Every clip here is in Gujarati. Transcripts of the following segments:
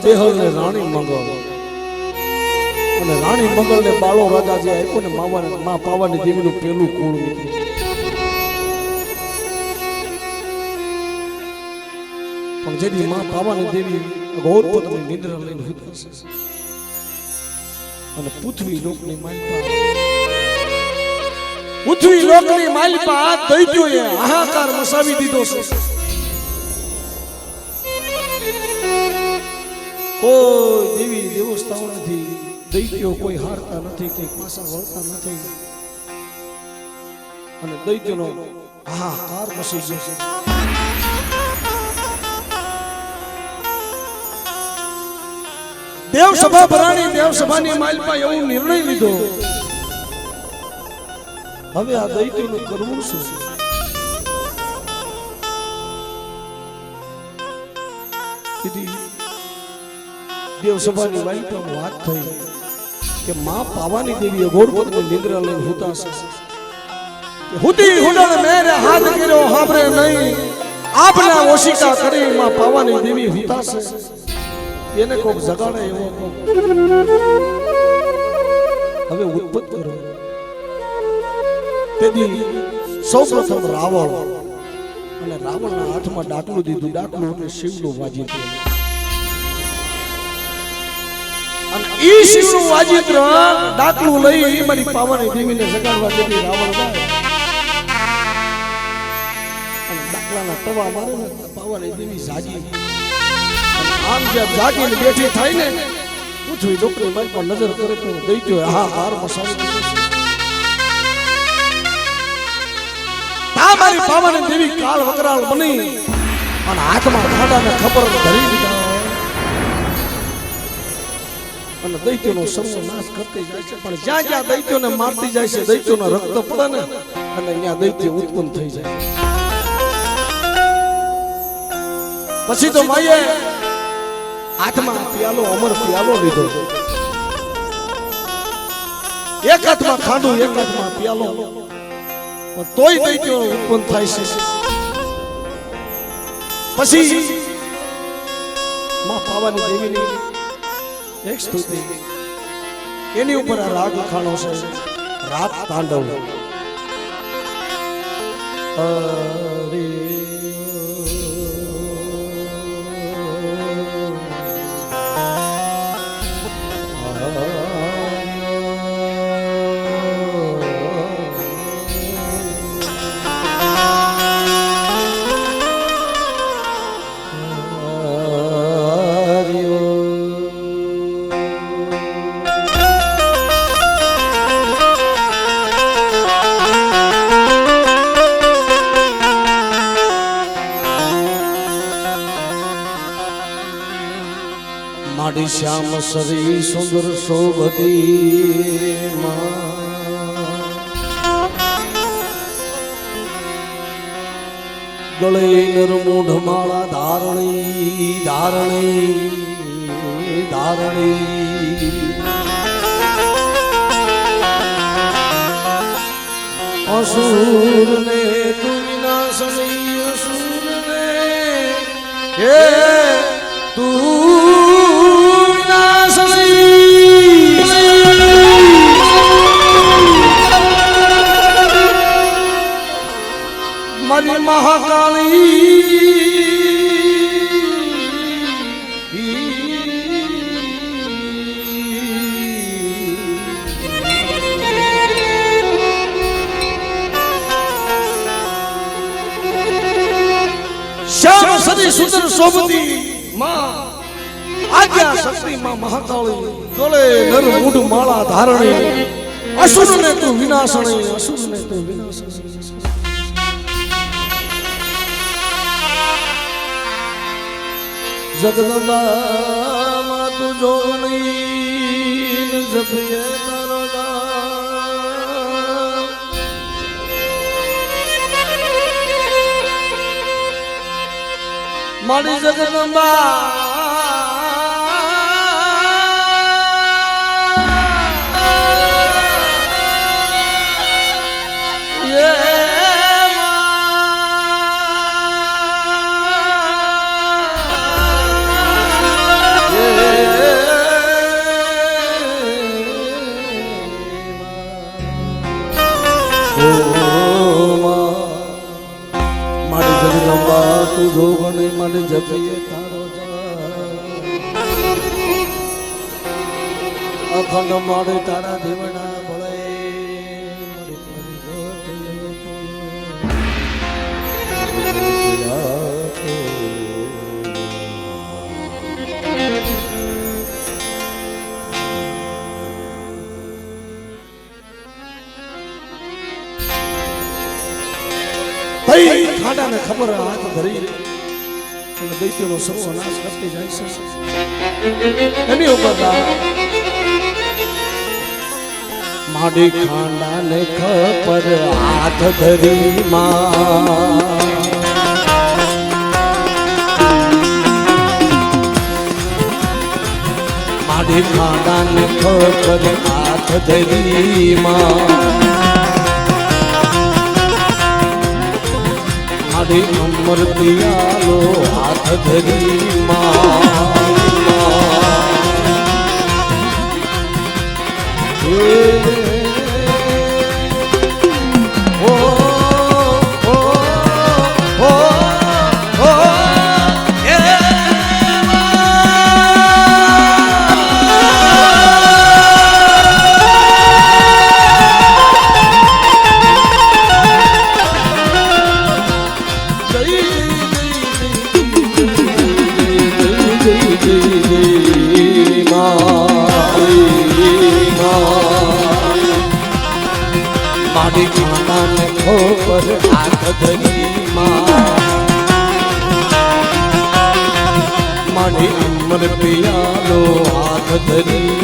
બેહલ ને રાણી મંગળ અને રાણી મંગળ ને બાળો રાજાજી આપ્યો ને માં પાવાની દેવીનું પેલું કુળ મિત્રો. પણ જેથી માં પાવાની દેવી ગૌરપત્ની નિદ્રા લઈને હુતા છે અને પૃથ્વી લોકની માલિકા પૃથ્વી લોકની માલિકા દૈત્યોએ હાહાકાર મચાવી દીધો છે. કોઈ દેવી દેવસ્તાઓ નથી, દૈત્યો કોઈ હારતા નથી, કોઈ પાછા વળતા નથી અને દૈત્યનો હાહાકાર મચી ગયો છે. દેવસભા ભરાણી દેવસભાની માલિકા એવો નિર્ણય લીધો, હવે આ દૈત્યનું કરવું શું? દેવસભાની માલિકામાં વાત થઈ કે માં પાવાની દેવીએ ગૌરપત્ની નિદ્રા લઈને હુતા છે. હુતી હુડણ મેરે હાથ કર્યો હાંભરે નહીં, આપના ઓશિકા કરી માં પાવાની દેવી હુતા છે. એને કોક જગાડે એવો કોક હવે ઉત્પત્ત કરો. તેથી સૌપ્રથમ રાવણ અને રાવણના હાથમાં ડાકલું દીધું. ડાકલું એટલે શિવનું વાજિત્ર અને ઈ શિવનું વાજિત્ર ડાકલું લઈ મારી પાવાની દેવીને જગાડવા દેવી રાવણ જાય અને ડાકલાના તવા મારે ને પાવાની દેવી જાગી. આમ જેમ જાગીને બેઠી થાય ને પૃથ્વી લોકની મારી પર નજર કરે તો દૈત્યો હાહાકાર મચાવી દીધો છે. મારી પાવાની દેવી કાળ વકરાળ બની અને હાથમાં ખાડાને ખબર ધરી દીધા અને દૈત્યોનો સર્વનાશ કરતી જાય છે. પણ જ્યાં જ્યાં દૈત્યોને મારતી જાય છે દૈત્યોનો રક્ત પડે ને અને ત્યાં દૈત્ય ઉત્પન્ન થઈ જાય. પછી તો માએ હાથમાં પિયાલો અમર પિયાલો લીધો. એક હાથમાં ખાંડું એક હાથમાં પિયાલો, તોય દૈત્યો ઉત્પન્ન થાય છે. પછી માં પાવાની દેવીની એક સ્તુતિ એની ઉપર આ રાગ લખાણો છે, રાત તાંડવ. હરે માડી શ્યામ સરી સુંદર શોભતી ગળે નરમૂઢ માળા ધારણી ધારણી ધારણી અસુર ને તું વિનાશની અસુર ને હે તું મારી મહાકાળી શ્યામ સદી સુંદર શોભતી માં આજ્ઞા શક્તિ માં મહાકાળી ગળે નર મૂઢ માળા ધારણી અસુર ને તું વિનાશણી અસુર ને તું વિનાશણી. જગદંબા માં તું જોગણી જપીએ તારો નામ. મારી જગદંબા અખંડ મળે તારા દેવડા ભળે ખાડાને ખબર હાથ ધરી દૈત્યનો સર્વનાશ કરતી જાય છે એની ઉપર માડી ખાંડાને ખબર હાથ ધરી માડી ખાંડાને ખબર હાથ ધરી માડી અમર પિયાલો હાથ ધરી માડી ખાંડાને ખબર હાથ ધરી માડી અમર પિયાલો હાથ ધરી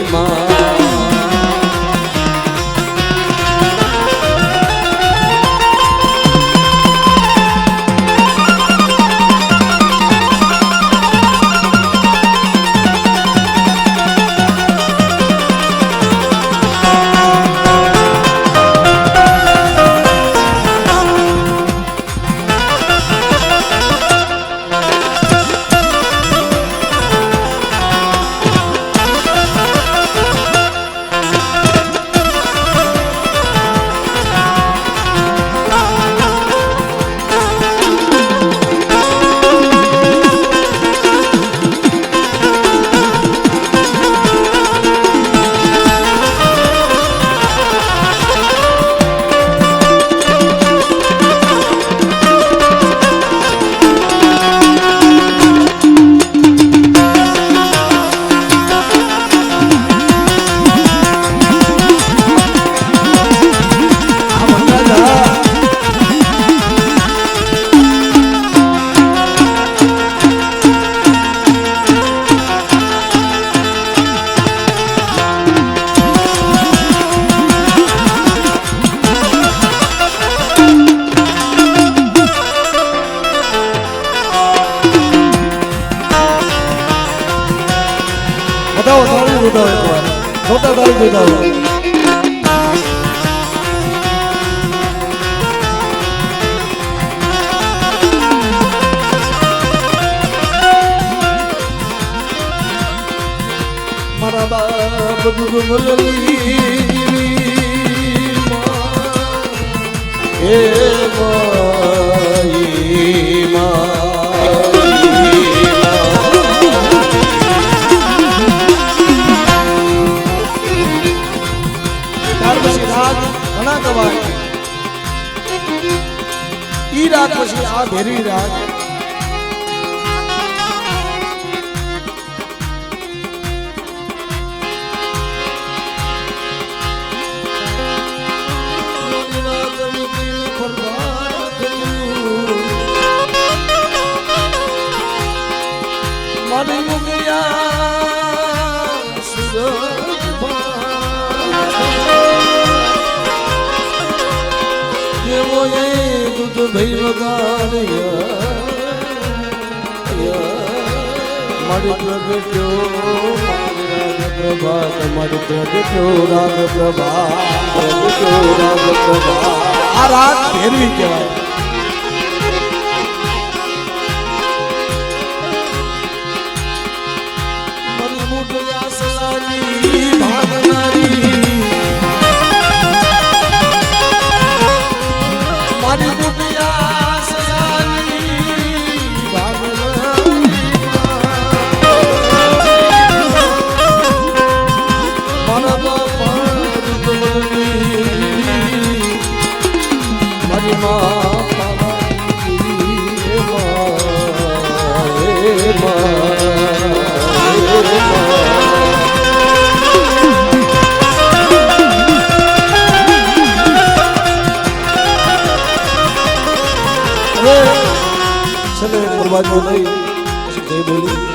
બતાવો તાળી બતાવો એકવાર મોટા તાળી બતાવો મારા બાપ ગુરુમલલી એ ઘણા ગવાય ઈ રાત પછી આ ભેરી રાત મારી મુગિયા દેવો એ દૂધ ભઈ વગાડ્યા મારી પ્રગટ્યો પ્રભાત મારી પ્રગટ્યો રાગ પ્રભાત રાગ પ્રભાત આ રાત ફેરવી કહેવાય મારી મુઠિયા સલાની ભાગનારી મારી મુઠિયા સલાની ભાગનારી બાજુ નહીં જય બોલી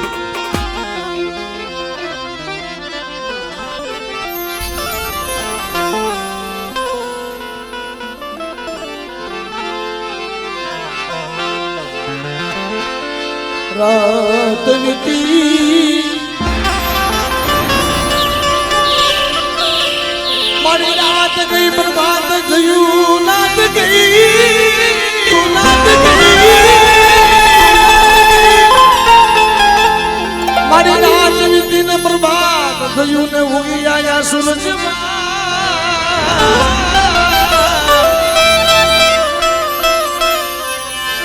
રાત વીતી મારી રાત ગઈ પ્રભાત થયું નાત ગઈ નાત ગઈ મારી રાત વીતી ને પ્રભાત થયું ને ઉગી આયા સૂરજ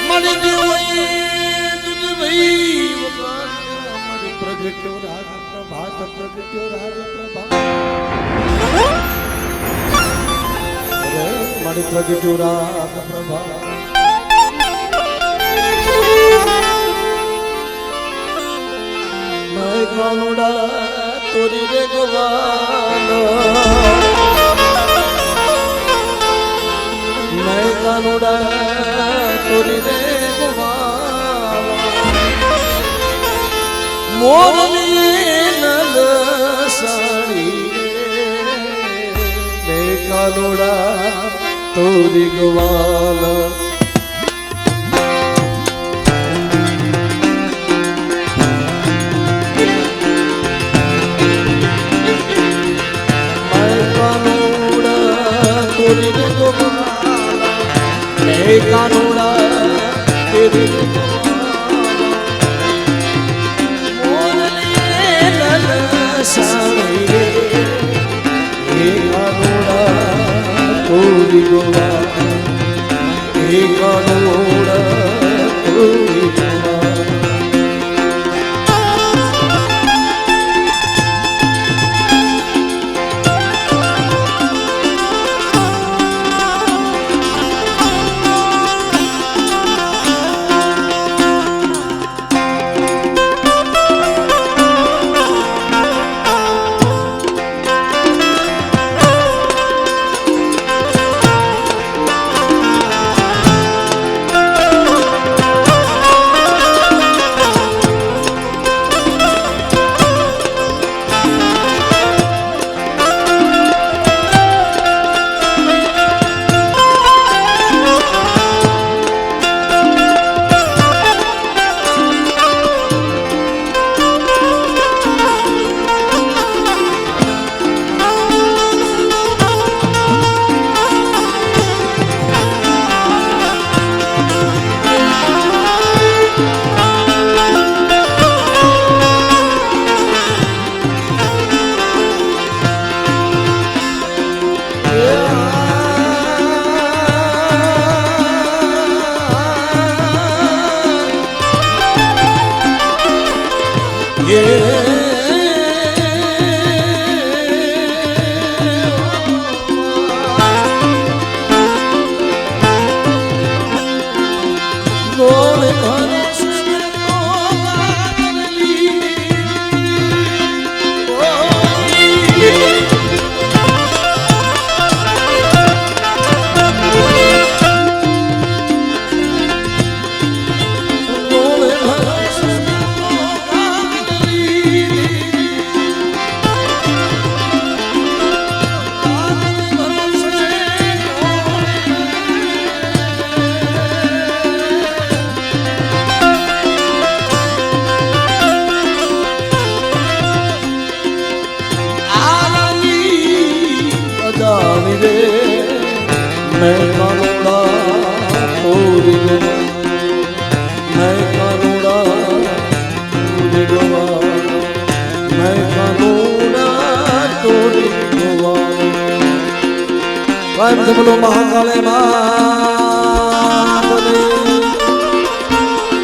મારી દેવઈ પ્રગટ્યો રાગ પ્રભાત પ્રગટ્યો રાગ પ્રભાત મારી પ્રગટ્યો રાગ પ્રભાત મેં કાનુડા તોરી રે ગોવાલ મેં કાનુડા તોરી રે ગોવાલ મોરલી નલ સાડી મે કાનુડા તોરી ગવાલ મે કાનુડા તોરી ગવાલ તોરી ગોવા હે કાનુડા તોરી ગોવા मैं कानुड़ा तोरी गवा मैं कानुड़ा तोरी गवा मैं कानुड़ा तोरी गवा कायम से बोलो महाकाले मात ने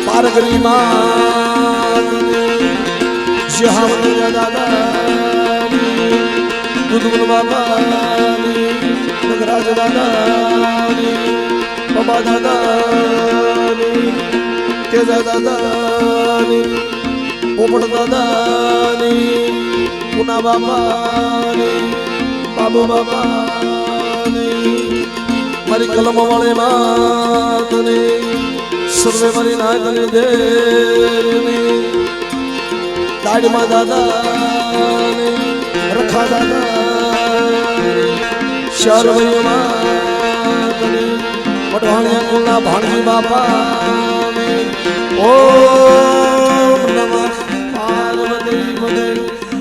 पारगरी मात ने श्याम दादा दुदुल बाबा नगराज दादानी बाबा दादानी तेजा दादानी पोपट दादानी पुना बाबानी बाबू बाबानी मारी कलम वाले मात ने સર્વે મારી નાગની દેવની દાડમાં દાદા રખા દાદા શર્વયમાં પટવાણિયા કુલના ભાણજી બાપા ઓમ નમઃ પાર્વતી પતે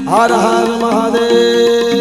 હર હર મહાદેવ